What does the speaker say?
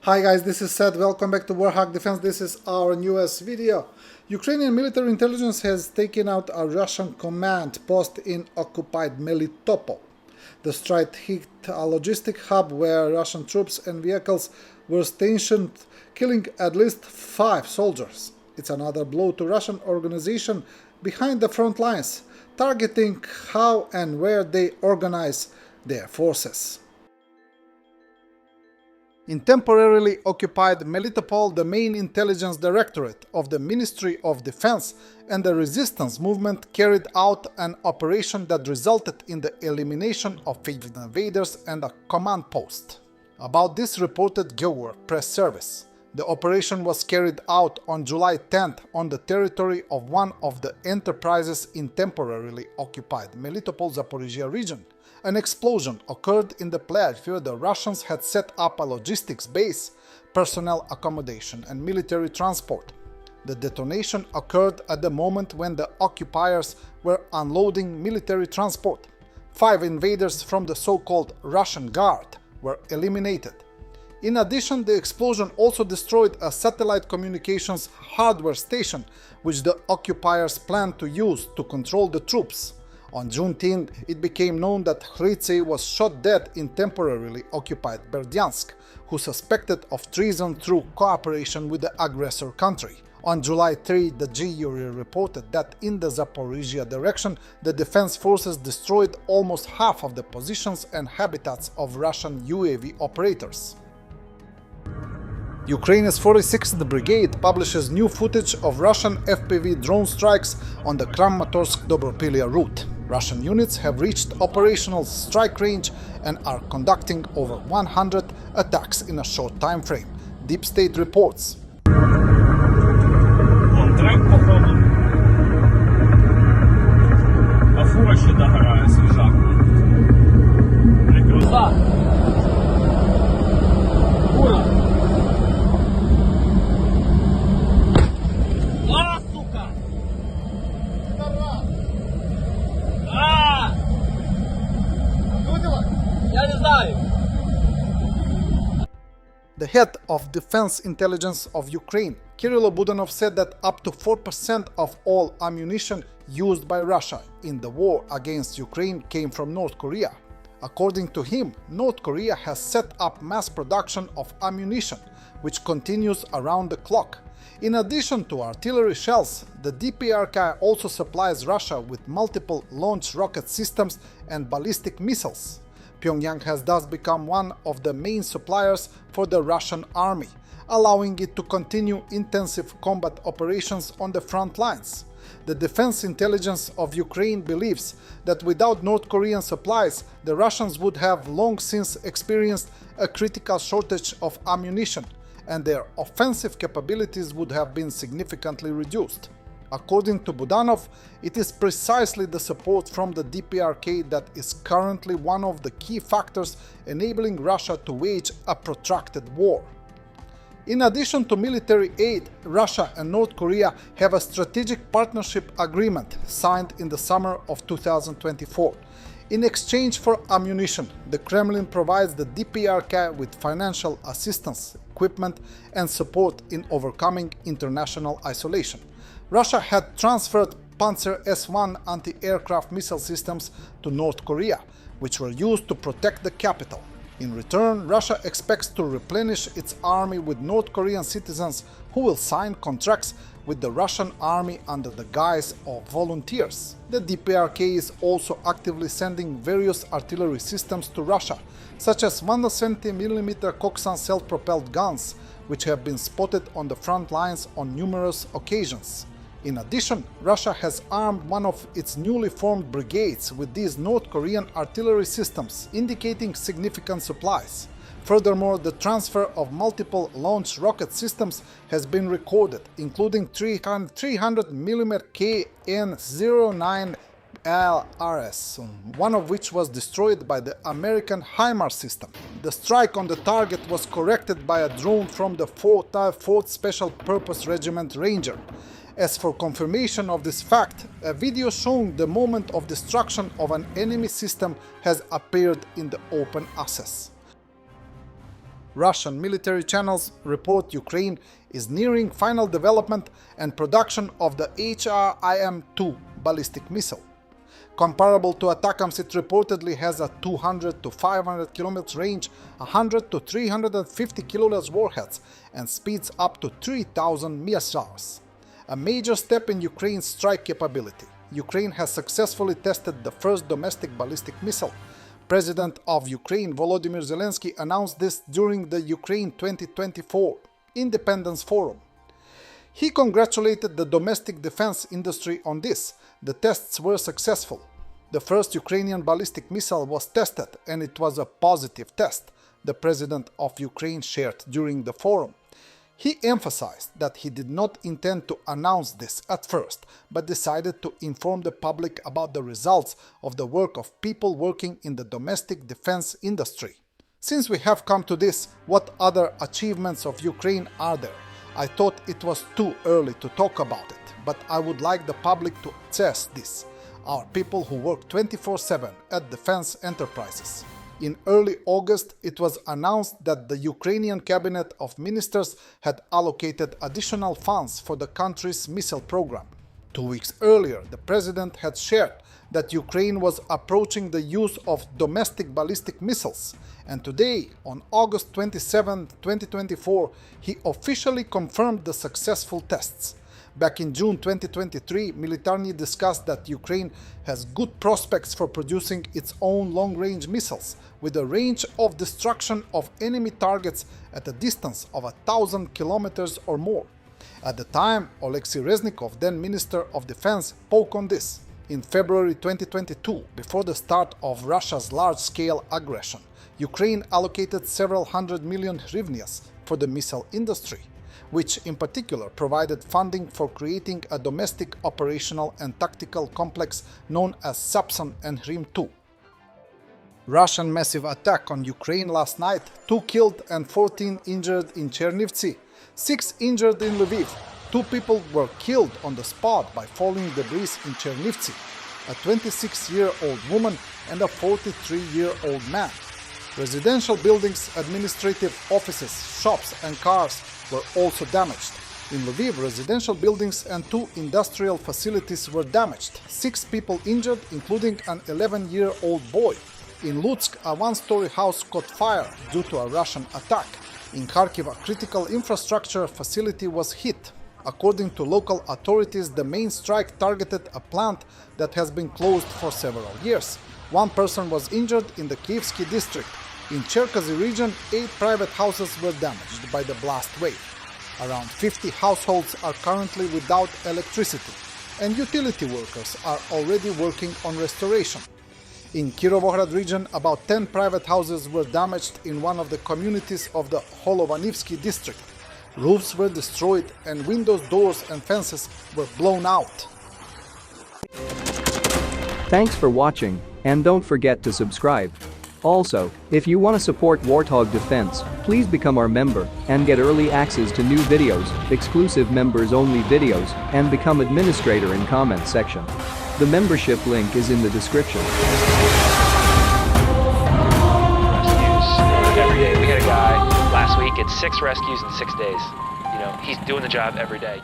Hi guys, this is Seth. Welcome back to Warthog Defense. This is our newest video. Ukrainian military intelligence has taken out a Russian command post in occupied Melitopol. The strike hit a logistic hub where Russian troops and vehicles were stationed, killing at least 5 soldiers. It's another blow to Russian organization behind the front lines, targeting how and where they organize their forces. In temporarily occupied Melitopol, the main intelligence directorate of the Ministry of Defense and the resistance movement carried out an operation that resulted in the elimination of 5 invaders and a command post. About this reported Gilwer press service. The operation was carried out on July 10th on the territory of one of the enterprises in temporarily occupied Melitopol Zaporizhia region. An explosion occurred in the place where the Russians had set up a logistics base, personnel accommodation and military transport. The detonation occurred at the moment when the occupiers were unloading military transport. 5 invaders from the so-called Russian Guard were eliminated. In addition, the explosion also destroyed a satellite communications hardware station, which the occupiers planned to use to control the troops. On June 10th, it became known that Hritsy was shot dead in temporarily occupied Berdyansk, who suspected of treason through cooperation with the aggressor country. On July 3, the GURI reported that in the Zaporizhia direction, the defense forces destroyed almost half of the positions and habitats of Russian UAV operators. Ukraine's 46th Brigade publishes new footage of Russian FPV drone strikes on the Kramatorsk-Dobropilya route. Russian units have reached operational strike range and are conducting over 100 attacks in a short time frame. Deep State reports. The head of Defense Intelligence of Ukraine, Kirill Budanov, said that up to 4% of all ammunition used by Russia in the war against Ukraine came from North Korea. According to him, North Korea has set up mass production of ammunition, which continues around the clock. In addition to artillery shells, the DPRK also supplies Russia with multiple launch rocket systems and ballistic missiles. Pyongyang has thus become one of the main suppliers for the Russian army, allowing it to continue intensive combat operations on the front lines. The Defense Intelligence of Ukraine believes that without North Korean supplies, the Russians would have long since experienced a critical shortage of ammunition, and their offensive capabilities would have been significantly reduced. According to Budanov, it is precisely the support from the DPRK that is currently one of the key factors enabling Russia to wage a protracted war. In addition to military aid, Russia and North Korea have a strategic partnership agreement signed in the summer of 2024. In exchange for ammunition, the Kremlin provides the DPRK with financial assistance, equipment, and support in overcoming international isolation. Russia had transferred Pantsir-S anti-aircraft missile systems to North Korea, which were used to protect the capital. In return, Russia expects to replenish its army with North Korean citizens who will sign contracts with the Russian army under the guise of volunteers. The DPRK is also actively sending various artillery systems to Russia, such as 170mm Koksan self-propelled guns, which have been spotted on the front lines on numerous occasions. In addition, Russia has armed one of its newly formed brigades with these North Korean artillery systems, indicating significant supplies. Furthermore, the transfer of multiple launch rocket systems has been recorded, including 300mm KN-09 LRS, one of which was destroyed by the American HIMARS system. The strike on the target was corrected by a drone from the 4th Special Purpose Regiment Ranger. As for confirmation of this fact, a video showing the moment of destruction of an enemy system has appeared in the open access. Russian military channels report Ukraine is nearing final development and production of the HRIM-2 ballistic missile. Comparable to ATACMS, it reportedly has a 200 to 500 km range, 100 to 350 kL warheads, and speeds up to 3000 mph. A major step in Ukraine's strike capability. Ukraine has successfully tested the first domestic ballistic missile. President of Ukraine Volodymyr Zelensky announced this during the Ukraine 2024 Independence Forum. He congratulated the domestic defense industry on this. The tests were successful. The first Ukrainian ballistic missile was tested, and it was a positive test, the president of Ukraine shared during the forum. He emphasized that he did not intend to announce this at first, but decided to inform the public about the results of the work of people working in the domestic defense industry. Since we have come to this, what other achievements of Ukraine are there? I thought it was too early to talk about it, but I would like the public to assess this. Our people who work 24/7 at defense enterprises. In early August, it was announced that the Ukrainian Cabinet of Ministers had allocated additional funds for the country's missile program. 2 weeks earlier, the president had shared that Ukraine was approaching the use of domestic ballistic missiles, and today, on August 27, 2024, he officially confirmed the successful tests. Back in June 2023, Militarny discussed that Ukraine has good prospects for producing its own long-range missiles, with a range of destruction of enemy targets at a distance of 1,000 kilometers or more. At the time, Oleksiy Reznikov, then Minister of Defense, spoke on this. In February 2022, before the start of Russia's large-scale aggression, Ukraine allocated several hundred million hryvnias for the missile industry, which in particular provided funding for creating a domestic operational and tactical complex known as Sapsan and Hrim-2. Russian massive attack on Ukraine last night, 2 killed and 14 injured in Chernivtsi, 6 injured in Lviv. 2 people were killed on the spot by falling debris in Chernivtsi, a 26-year-old woman and a 43-year-old man. Residential buildings, administrative offices, shops and cars were also damaged. In Lviv, residential buildings and 2 industrial facilities were damaged. 6 people injured, including an 11-year-old boy. In Lutsk, a 1-story house caught fire due to a Russian attack. In Kharkiv, a critical infrastructure facility was hit. According to local authorities, the main strike targeted a plant that has been closed for several years. 1 person was injured in the Kievsky district. In Cherkasy region, 8 private houses were damaged by the blast wave. Around 50 households are currently without electricity, and utility workers are already working on restoration. In Kirovohrad region, about 10 private houses were damaged in one of the communities of the Holovanivsky district. Roofs were destroyed and windows, doors and fences were blown out. Thanks for watching, and don't forget to subscribe. Also, if you want to support Warthog Defense, please become our member and get early access to new videos, exclusive members-only videos, and become administrator in comment section. The membership link is in the description. Rescues every day. We had a guy last week at 6 rescues in 6 days. You know, he's doing the job every day.